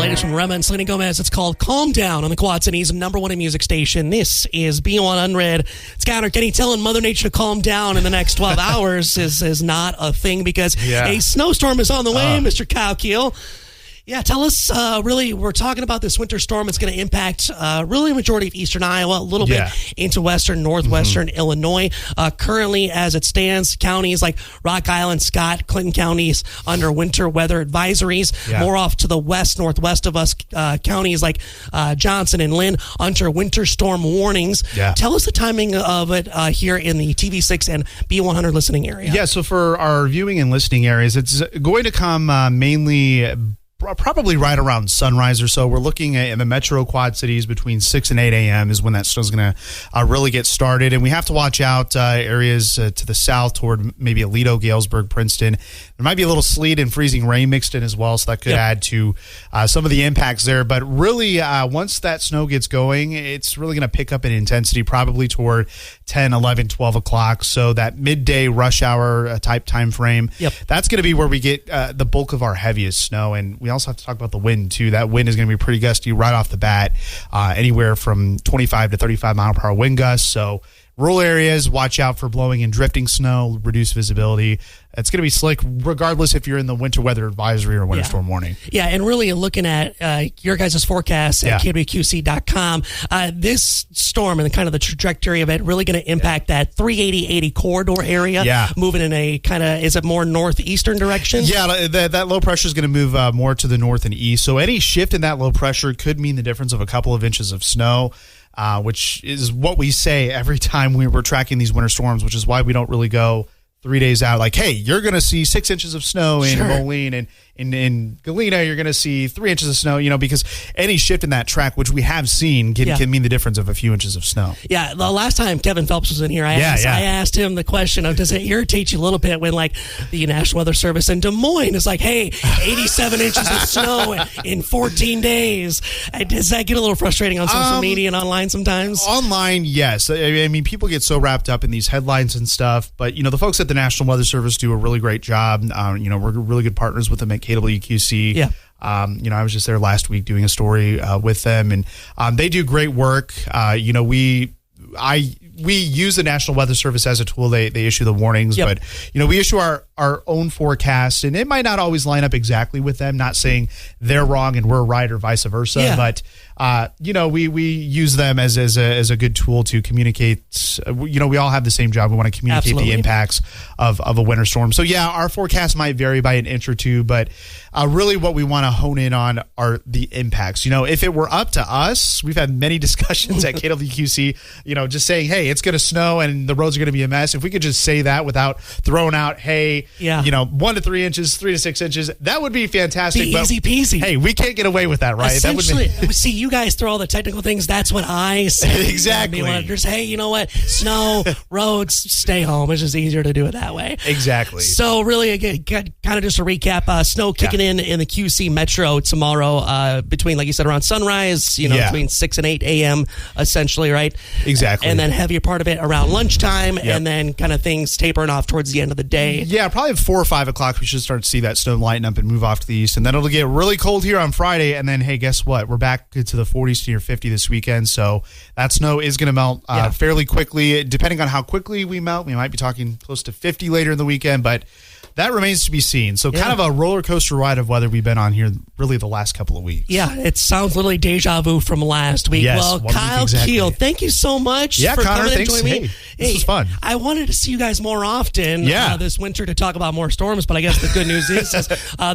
latest from Rema and Selena Gomez. It's called Calm Down on the Quad Cities' #1 music station. This is B100. It's Connor. Kenny telling Mother Nature to calm down in the next 12 hours is not a thing because a snowstorm is on the way, Mr. Kyle Kiel. Yeah, tell us, really, we're talking about this winter storm. It's going to impact really a majority of eastern Iowa, a little bit into western, northwestern Illinois. Currently, as it stands, counties like Rock Island, Scott, Clinton counties under winter weather advisories. More off to the west, northwest of us, counties like Johnson and Lynn under winter storm warnings. Tell us the timing of it here in the TV6 and B100 listening area. Yeah, so for our viewing and listening areas, it's going to come mainly probably right around sunrise or so. We're looking at in the metro quad cities between 6 and 8 a.m. is when that snow's going to really get started. And we have to watch out areas to the south toward maybe Aledo, Galesburg, Princeton. There might be a little sleet and freezing rain mixed in as well, so that could add to some of the impacts there. But really, once that snow gets going, it's really going to pick up in intensity probably toward 10, 11, 12 o'clock. So that midday rush hour type time frame, that's going to be where we get the bulk of our heaviest snow. And we also have to talk about the wind, too. That wind is going to be pretty gusty right off the bat, anywhere from 25 to 35 mile per hour wind gusts. So rural areas, watch out for blowing and drifting snow, reduce visibility. It's going to be slick regardless if you're in the winter weather advisory or winter storm warning. Yeah, and really looking at your guys' forecast at KWQC.com, this storm and kind of the trajectory of it really going to impact that 380-80 corridor area, moving in a kind of, is it more northeastern direction? Yeah, that low pressure is going to move more to the north and east. So any shift in that low pressure could mean the difference of a couple of inches of snow. Which is what we say every time we're tracking these winter storms, which is why we don't really go 3 days out like, hey, you're going to see 6 inches of snow in Moline, and in Galena, you're going to see 3 inches of snow, because any shift in that track, which we have seen, can mean the difference of a few inches of snow. Yeah, the last time Kevin Phelps was in here, I asked him the question of, does it irritate you a little bit when, like, the National Weather Service in Des Moines is like, hey, 87 inches of snow in 14 days? Does that get a little frustrating on social media and online sometimes? Online, yes. I mean, people get so wrapped up in these headlines and stuff, but, the folks at the National Weather Service do a really great job. We're really good partners with them at KWQC. I was just there last week doing a story with them, and they do great work. We use the National Weather Service as a tool. They issue the warnings, but we issue our own forecast, and it might not always line up exactly with them. Not saying they're wrong and we're right or vice versa, but we use them as a good tool to communicate. We all have the same job. We want to communicate the impacts of a winter storm. So our forecast might vary by an inch or two, but really what we want to hone in on are the impacts. If it were up to us, we've had many discussions at KWQC, just saying, hey, it's going to snow and the roads are going to be a mess. If we could just say that without throwing out, hey, 1 to 3 inches, 3 to 6 inches, that would be fantastic. Be easy peasy. Hey, we can't get away with that, right? Essentially, see, you guys throw all the technical things. That's what I say. Exactly. Just, hey, you know what? Snow, roads, stay home. It's just easier to do it that way. Exactly. So really, again, kind of just a recap, snow kicking in the QC Metro tomorrow between, like you said, around sunrise, between 6 and 8 a.m. essentially, right? Exactly. And then heavier part of it around lunchtime, and then kind of things tapering off towards the end of the day. Yeah, probably at 4 or 5 o'clock, we should start to see that snow lighten up and move off to the east. And then it'll get really cold here on Friday. And then, hey, guess what? We're back to the 40s to near 50 this weekend. So that snow is going to melt fairly quickly. Depending on how quickly we melt, we might be talking close to 50 later in the weekend. But that remains to be seen. So kind of a roller coaster ride of weather we've been on here really the last couple of weeks. Yeah, it sounds literally deja vu from last week. Yes, well, Kyle Kiel, thank you so much for coming and joining me. Hey, this was fun. I wanted to see you guys more often this winter to talk about more storms, but I guess the good news is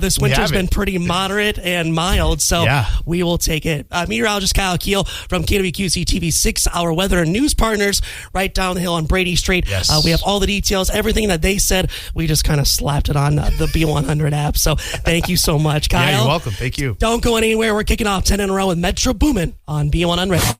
this winter's been pretty moderate and mild, so we will take it. Meteorologist Kyle Kiel from KWQC-TV6, our weather and news partners right down the hill on Brady Street. Yes. We have all the details, everything that they said. We just kind of slapped it on the B100 app. So thank you so much, Kyle. Yeah, you're welcome. Thank you. Don't go anywhere. We're kicking off 10 in a row with Metro Boomin' on B100.